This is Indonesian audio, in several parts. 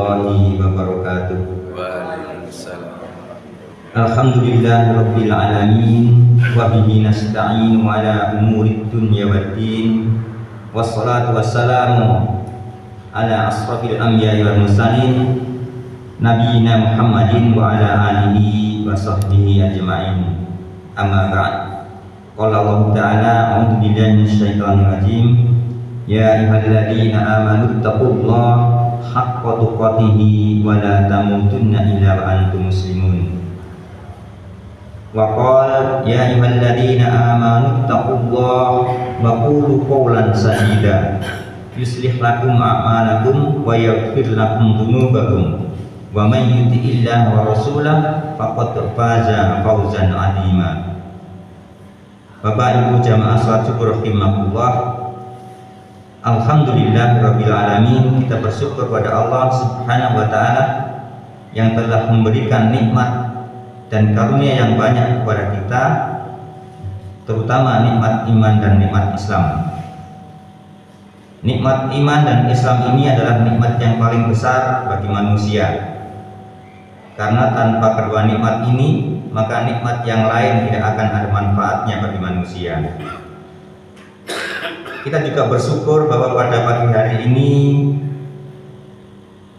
warahmatullahi wabarakatuh. Waalaikumsalam. Alhamdulillahirabbil alamin wa bihi nasta'in ala umurid dunya waddin. Wassalatu wassalamu ala asrafil anbiya'i wal mursalin nabiyina Muhammadin wa ala alihi wa sahbihi ajma'in. Amma ba'd. Qala Allah Ta'ala, a'udzu billahi minasyaitonir rajim. Ya ayyuhalladzina amanu taqullaha haqqa tuqatih wa la tamutunna illa wa antum muslimun. Wa qala ya ayyuhalladzina amanu taqullaha wa qulu qawlan sadida yuslih lakum a'malakum wa yaghfir lakum dhunubakum wa may yuti'illaha wa rasulahu faqad faza fawzan 'azima. Bapak Ibu jamaah salat syukur rahimakumullah. Alhamdulillahirabbil alamin, kita bersyukur kepada Allah Subhanahu wa taala yang telah memberikan nikmat dan karunia yang banyak kepada kita, terutama nikmat iman dan nikmat Islam. Nikmat iman dan Islam ini adalah nikmat yang paling besar bagi manusia. Karena tanpa kedua nikmat ini, maka nikmat yang lain tidak akan ada manfaatnya bagi manusia. Kita juga bersyukur bahwa pada pagi hari ini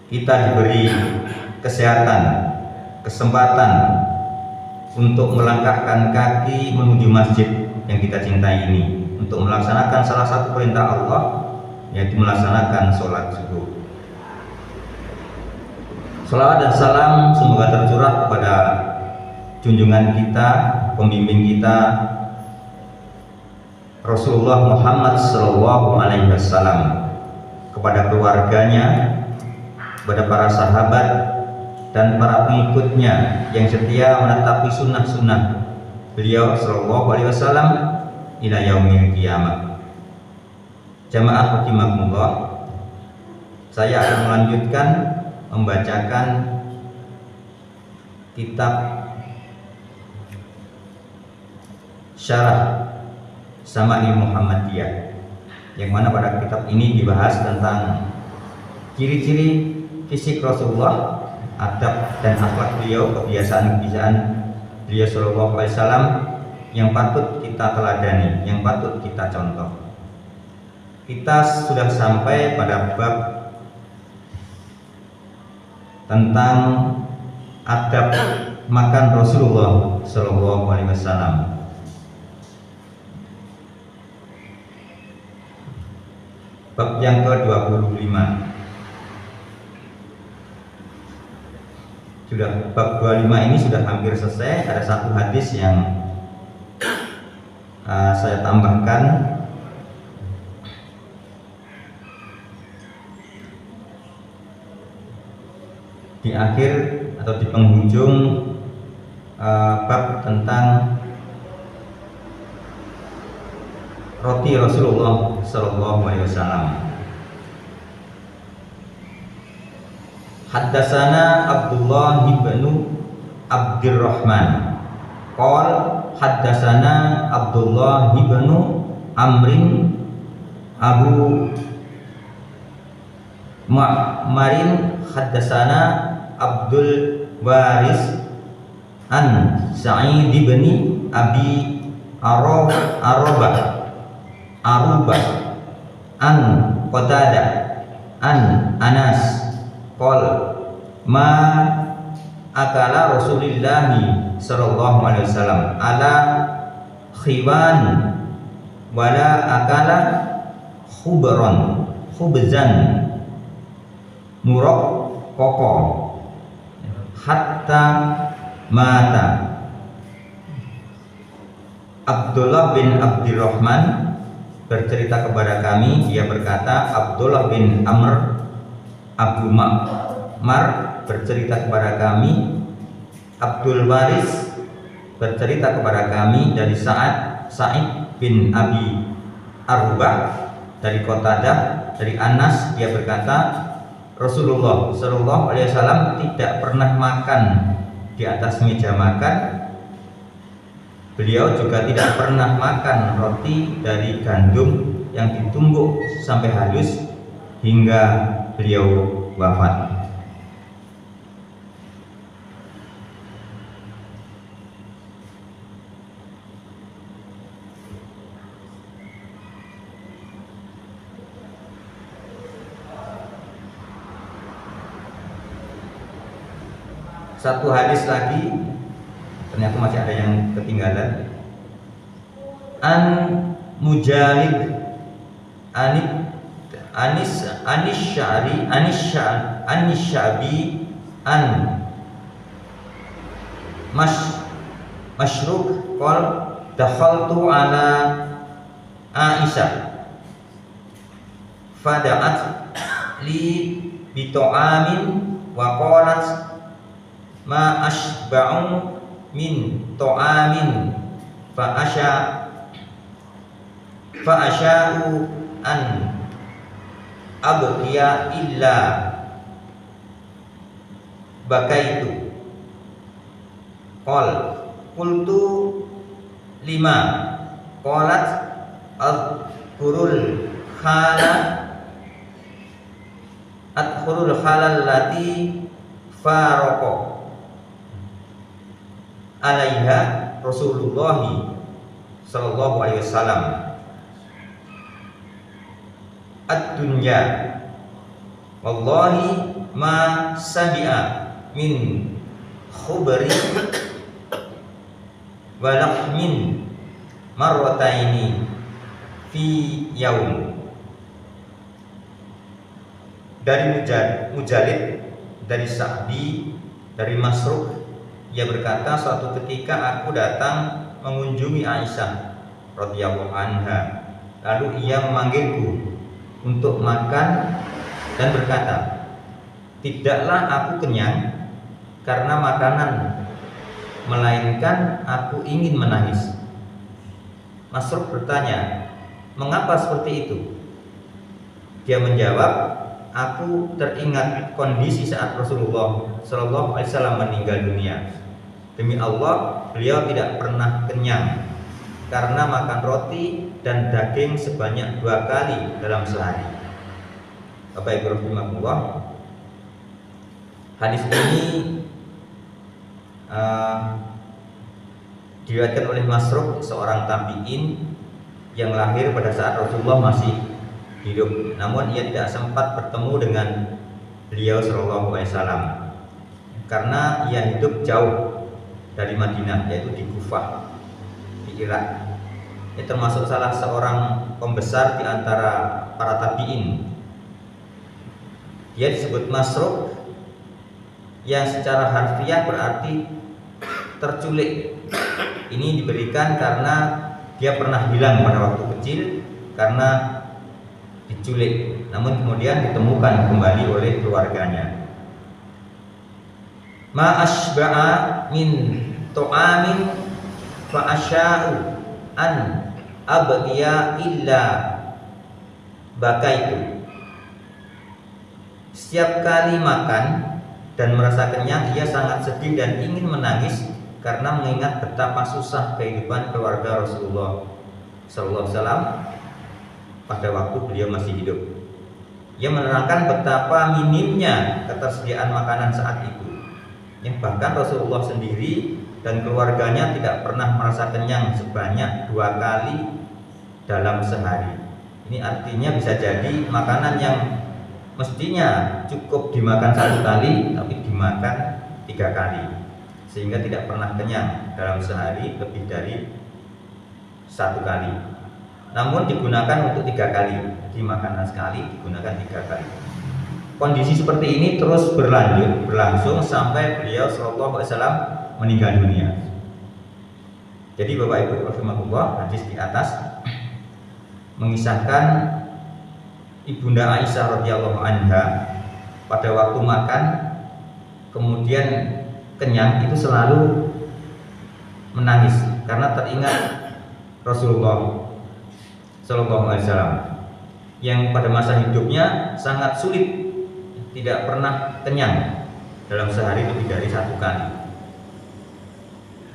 kita diberi kesehatan, kesempatan untuk melangkahkan kaki menuju masjid yang kita cintai ini, untuk melaksanakan salah satu perintah Allah, yaitu melaksanakan sholat subuh. Salawat dan salam semoga tercurah kepada junjungan kita, pembimbing kita, Rasulullah Muhammad Sallallahu Alaihi Wasallam, kepada keluarganya, kepada para sahabat dan para pengikutnya yang setia menetapi sunnah-sunnah beliau Sallallahu Alaihi Wasallam ila yaumil qiyamah. Jamaah rahimakumullah, saya akan melanjutkan membacakan kitab Syarah Syama'il Muhammadiyah, yang mana pada kitab ini dibahas tentang ciri-ciri fisik Rasulullah, adab dan akhlak beliau, kebiasaan-kebiasaan beliau Sallallahu Alaihi Wasallam yang patut kita teladani, yang patut kita contoh. Kita sudah sampai pada bab tentang adab makan Rasulullah Sallallahu Alaihi Wasallam. Bab yang ke-25. Sudah bab 25 ini sudah hampir selesai. Ada satu hadis yang saya tambahkan. Di akhir atau di penghujung bab tentang roti Rasulullah Sallallahu Alaihi Wasallam. Haddatsana Abdullah ibnu Abdurrahman qol haddatsana Abdullah ibnu Amrin Abu Ma'marin haddatsana Abdul Waris an Sa'id ibni Abi Arubah an Qatadah an Anas qol ma akala Rasulullah sallallahu alaihi wasallam ala khiwan wala akala khubzan murok koko hatta mata. Abdullah bin Abdurrahman bercerita kepada kami, dia berkata, Abdullah bin Amr Abu Ma'mar bercerita kepada kami, Abdul Waris bercerita kepada kami dari Sa'id bin Abi Arubah dari Qatadah, dari Anas, dia berkata Rasulullah Sallallahu Alaihi Wasallam tidak pernah makan di atas meja makan. Beliau juga tidak pernah makan roti dari gandum yang ditumbuk sampai halus hingga beliau wafat. satu hadis lagi, ternyata masih ada yang ketinggalan. An Mujalid Anis Syabi an Mashruk qol dakhaltu ala Aisyah fada'at li bita'amin wa qalat ma ashba'u min ta'amin fa asya'u an abqiya illa bakaitu qol qultu lima qalat adkhurul khalal lati faraqo alaiha Rasulullah sallallahu alaihi wasallam ad-dunya wallahi ma sabi'a min khubri wa lahmin marrataini fi yaum. Dari Mujalid, dari Sa'di, dari Masruk, ia berkata, suatu ketika aku datang mengunjungi Aisyah radhiyallahu anha, lalu ia memanggilku untuk makan dan berkata, tidaklah aku kenyang karena makanan, melainkan aku ingin menangis. Masruk bertanya, mengapa seperti itu? Dia menjawab, aku teringat kondisi saat Rasulullah Shallallahu Alaihi Wasallam meninggal dunia. Demi Allah, beliau tidak pernah kenyang karena makan roti dan daging sebanyak 2 kali dalam sehari. Bapak Ibu rahimahullah, hadis ini diriwayatkan oleh Masruk, seorang tabi'in yang lahir pada saat Rasulullah masih hidup, namun ia tidak sempat bertemu dengan beliau Shallallahu Alaihi Wasallam karena ia hidup jauh dari Madinah, yaitu di Kufah, di Irak. Ia termasuk salah seorang pembesar di antara para tabi'in. Dia disebut Masruk, yang secara harfiah berarti terculik. Ini diberikan karena dia pernah hilang pada waktu kecil karena diculik, namun kemudian ditemukan kembali oleh keluarganya. Ma asba'a min ta'amin fa asya'u an abqiya illa bakaitu. Setiap kali makan dan merasa kenyang, ia sangat sedih dan ingin menangis karena mengingat betapa susah kehidupan keluarga Rasulullah sallallahu alaihi wasallam pada waktu beliau masih hidup. Ia menerangkan betapa minimnya ketersediaan makanan saat itu. Yang bahkan Rasulullah sendiri dan keluarganya tidak pernah merasa kenyang sebanyak 2 kali dalam sehari. Ini artinya bisa jadi makanan yang mestinya cukup dimakan 1 kali, tapi dimakan 3 kali, sehingga tidak pernah kenyang dalam sehari lebih dari 1 kali. Namun digunakan untuk 3 kali, di makanan sekali digunakan 3 kali. Kondisi seperti ini terus berlangsung sampai beliau Sallallahu Alaihi Wasallam meninggal dunia. Jadi Bapak Ibu rahimahullah, hadis di atas mengisahkan Ibunda Aisyah radhiyallahu anha pada waktu makan kemudian kenyang itu selalu menangis karena teringat Rasulullah Sallallahu Alaihi Wasallam yang pada masa hidupnya sangat sulit, tidak pernah kenyang dalam sehari lebih dari 1 kali.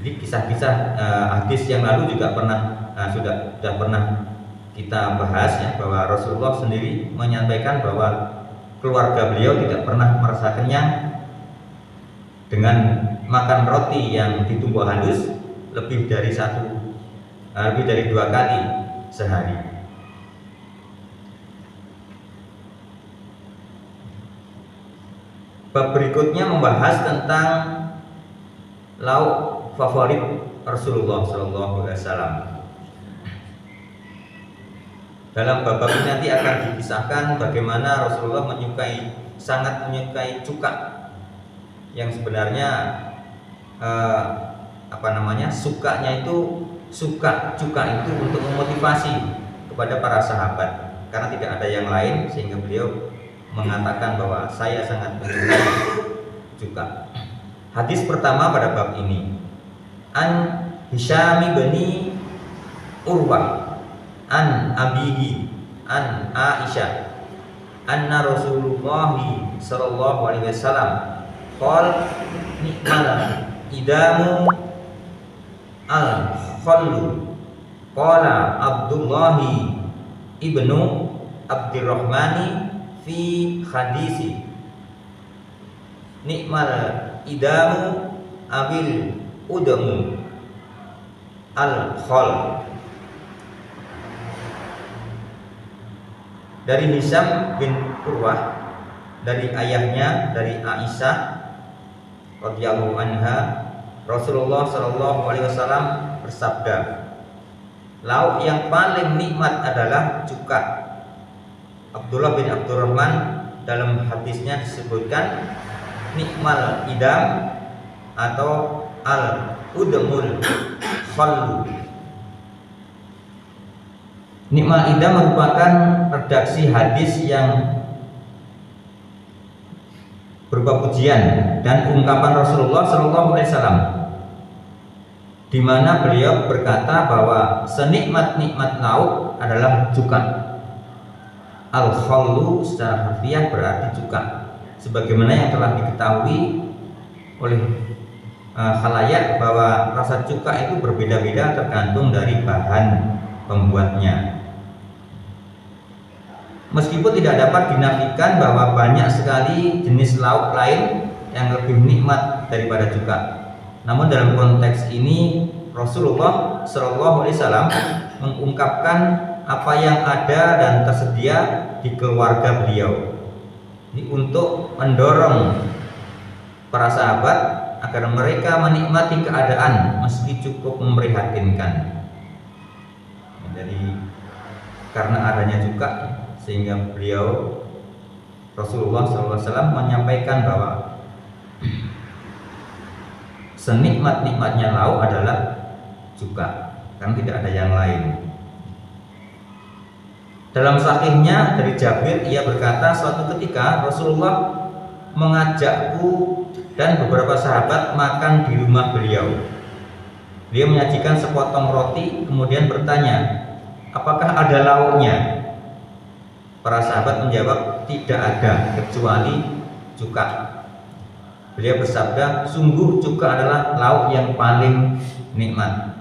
Jadi kisah-kisah hadis yang lalu juga sudah pernah kita bahas ya, bahwa Rasulullah sendiri menyampaikan bahwa keluarga beliau tidak pernah merasa kenyang dengan makan roti yang ditumbuk halus lebih dari 2 kali sehari. Bab berikutnya membahas tentang lauk favorit Rasulullah Shallallahu Alaihi Wasallam. Dalam bab ini nanti akan dikisahkan bagaimana Rasulullah sangat menyukai cuka, yang sebenarnya sukanya itu suka cuka itu untuk memotivasi kepada para sahabat, karena tidak ada yang lain, sehingga beliau mengatakan bahwa saya sangat menyukai cuka. Hadis pertama pada bab ini, an Hisham bin Urwah an abihi an Aisyah anna Rasulullah sallallahu alaihi wasallam qala ni'mal idamu al khallu qala Abdullah ibnu Abdurrahmani fi hadisi ni'mal idamu abil udamu al khal. Dari Hisham bin Urwah, dari ayahnya, dari Aisyah radhiyallahu anha, Rasulullah sallallahu alaihi wasallam bersabda, lauk yang paling nikmat adalah cuka. Abdullah bin Abdurrahman dalam hadisnya disebutkan nikmal idam atau al udmul khallu. Nikmal idam merupakan redaksi hadis yang berupa pujian dan ungkapan Rasulullah Shallallahu Alaihi Wasallam, di mana beliau berkata bahwa senikmat-nikmat lauk adalah cuka. Al-khallu secara harfiah berarti cuka, sebagaimana yang telah diketahui oleh khalayak bahwa rasa cuka itu berbeda-beda tergantung dari bahan pembuatnya. Meskipun tidak dapat dinafikan bahwa banyak sekali jenis lauk lain yang lebih nikmat daripada cuka, namun dalam konteks ini Rasulullah Shallallahu Alaihi Wasallam mengungkapkan apa yang ada dan tersedia di keluarga beliau, ini untuk mendorong para sahabat agar mereka menikmati keadaan meski cukup memprihatinkan. Jadi karena adanya cuka, sehingga beliau Rasulullah SAW menyampaikan bahwa senikmat-nikmatnya lauk adalah cuka, karena tidak ada yang lain. Dalam sahihnya dari Jabir, ia berkata, suatu ketika Rasulullah mengajakku dan beberapa sahabat makan di rumah beliau. Dia menyajikan sepotong roti, kemudian bertanya, apakah ada lauknya? Para sahabat menjawab, tidak ada kecuali cuka. Beliau bersabda, sungguh cuka adalah lauk yang paling nikmat.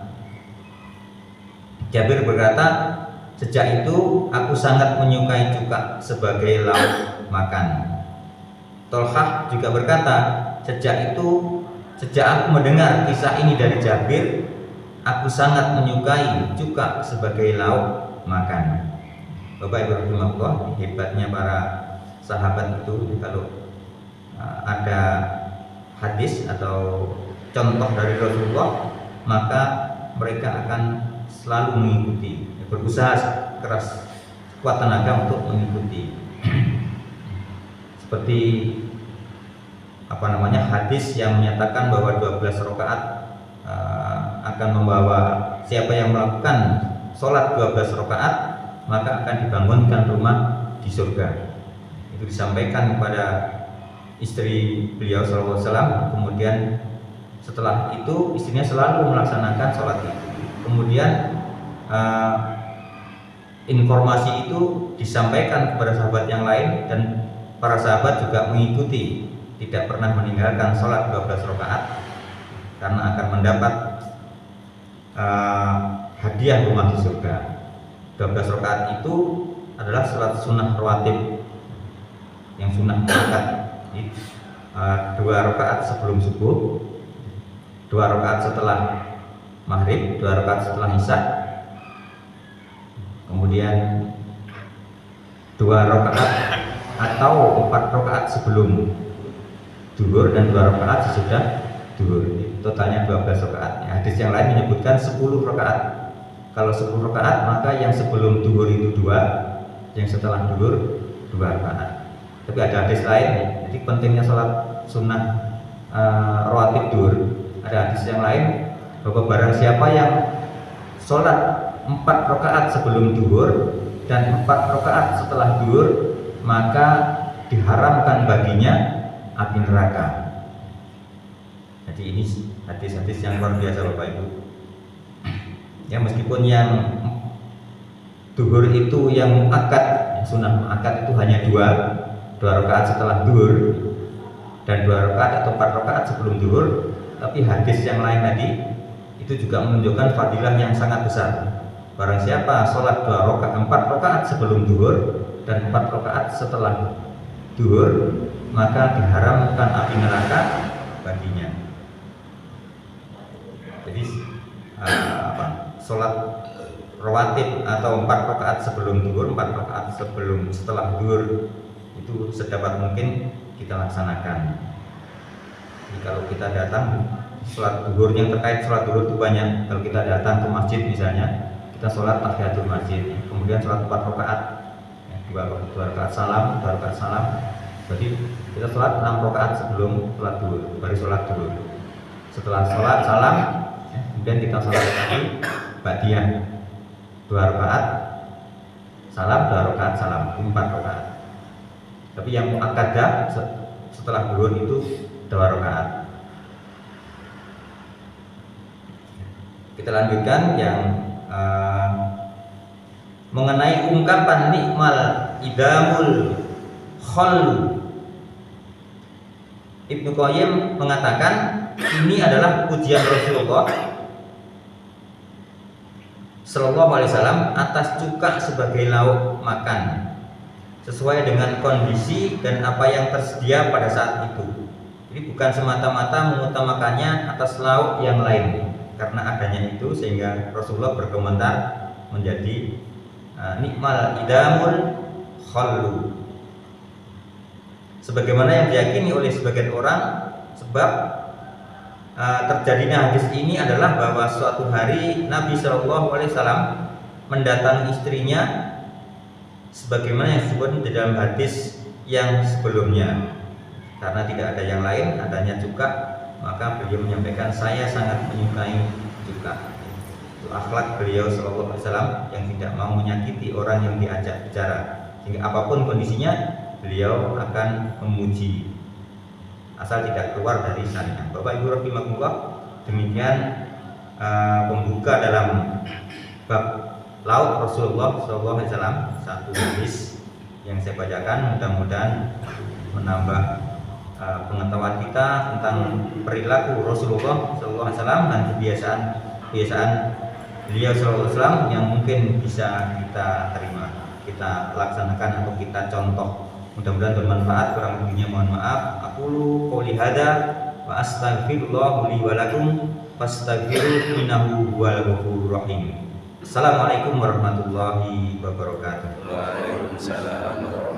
Jabir berkata, sejak itu aku sangat menyukai cuka sebagai lauk makan. Tolhah juga berkata, sejak aku mendengar kisah ini dari Jabir, aku sangat menyukai cuka sebagai lauk makan. Bapak Ibu rahimahullah, hebatnya para sahabat itu, kalau ada hadis atau contoh dari Rasulullah, maka mereka akan selalu mengikuti, berusaha keras kuat tenaga untuk mengikuti. Seperti hadis yang menyatakan bahwa 12 rakaat akan membawa, siapa yang melakukan sholat 12 rakaat maka akan dibangunkan rumah di surga. Itu disampaikan kepada istri beliau sallallahu alaihi wasallam. Kemudian setelah itu istrinya selalu melaksanakan sholat itu. Kemudian informasi itu disampaikan kepada sahabat yang lain, dan para sahabat juga mengikuti, tidak pernah meninggalkan sholat 12 rakaat karena akan mendapat hadiah rumah di surga. 12 rakaat itu adalah sholat sunnah rawatib yang sunnah muakkad. 2 rakaat sebelum subuh, 2 rakaat setelah maghrib, 2 rakaat setelah isya, kemudian 2 rakaat atau 4 rakaat sebelum zuhur, dan 2 rakaat sesudah duhur. Totalnya 12 rakaat. Hadis yang lain menyebutkan 10 rakaat. Kalau 10 rakaat maka yang sebelum duhur itu 2, yang setelah duhur 2 rakaat. Tapi ada hadis lain, jadi pentingnya sholat sunnah rawatib duhur. Ada hadis yang lain bahwa barang siapa yang sholat 4 rakaat sebelum duhur dan 4 rakaat setelah duhur, maka diharamkan baginya api neraka. Jadi ini hadis-hadis yang luar biasa Bapak Ibu. Ya, meskipun yang duhur itu yang muakkad, sunnah muakkad itu hanya 2 rakaat setelah duhur dan 2 rakaat atau 4 rakaat sebelum duhur, tapi hadis yang lain tadi itu juga menunjukkan fadilah yang sangat besar. Barang siapa sholat 4 rakaat sebelum duhur dan 4 rakaat setelah duhur, maka diharamkan api neraka baginya. Jadi sholat rawatib atau 4 rakaat sebelum duhur, 4 rakaat setelah duhur itu sedapat mungkin kita laksanakan. Jadi kalau kita datang sholat duhur, yang terkait sholat duhur itu banyak. Kalau kita datang ke masjid misalnya, kita sholat tahiyatul masjid, kemudian sholat 4 rakaat, 2 rakaat salam, 2 rakaat salam. Berarti kita sholat 6 rakaat sebelum sholat duhur, baru sholat duhur. Setelah sholat salam, kemudian kita sholat lagi ba'diyah, 2 rakaat salam, 2 rakaat salam, 4 rakaat. Tapi yang muakkadah setelah duhur itu 2 rakaat. Kita lanjutkan yang mengenai ungkapan nikmal idamul khallu. Ibnu Qayyim mengatakan ini adalah pujian Rasulullah Sallallahu Alaihi Wasallam atas cuka sebagai lauk makan sesuai dengan kondisi dan apa yang tersedia pada saat itu. Jadi bukan semata-mata mengutamakannya atas lauk yang lain. Karena adanya itu sehingga Rasulullah berkomentar menjadi nikmal idamul khallu. Sebagaimana yang diyakini oleh sebagian orang, sebab terjadinya hadis ini adalah bahwa suatu hari Nabi Shallallahu Alaihi Wasallam mendatangi istrinya, sebagaimana yang disebut di dalam hadis yang sebelumnya. Karena tidak ada yang lain, adanya cuka, maka beliau menyampaikan, saya sangat menyukai cuka. Itu akhlak beliau Shallallahu Alaihi Wasallam yang tidak mau menyakiti orang yang diajak bicara, sehingga apapun kondisinya beliau akan memuji asal tidak keluar dari syariat. Bapak Ibu rahimakumullah, demikian pembuka dalam bab lauk Rasulullah SAW, satu hadis yang saya bacakan, mudah-mudahan menambah pengetahuan kita tentang perilaku Rasulullah SAW dan kebiasaan beliau SAW yang mungkin bisa kita terima, kita laksanakan atau kita contoh. Mudah-mudahan bermanfaat, kurang lebihnya mohon maaf. Aqulu qouli hadza wa astaghfirullah li wa lakum fastaghfiruhu innahu huwal ghafurur rahim. Assalamualaikum warahmatullahi wabarakatuh. Waalaikumsalam.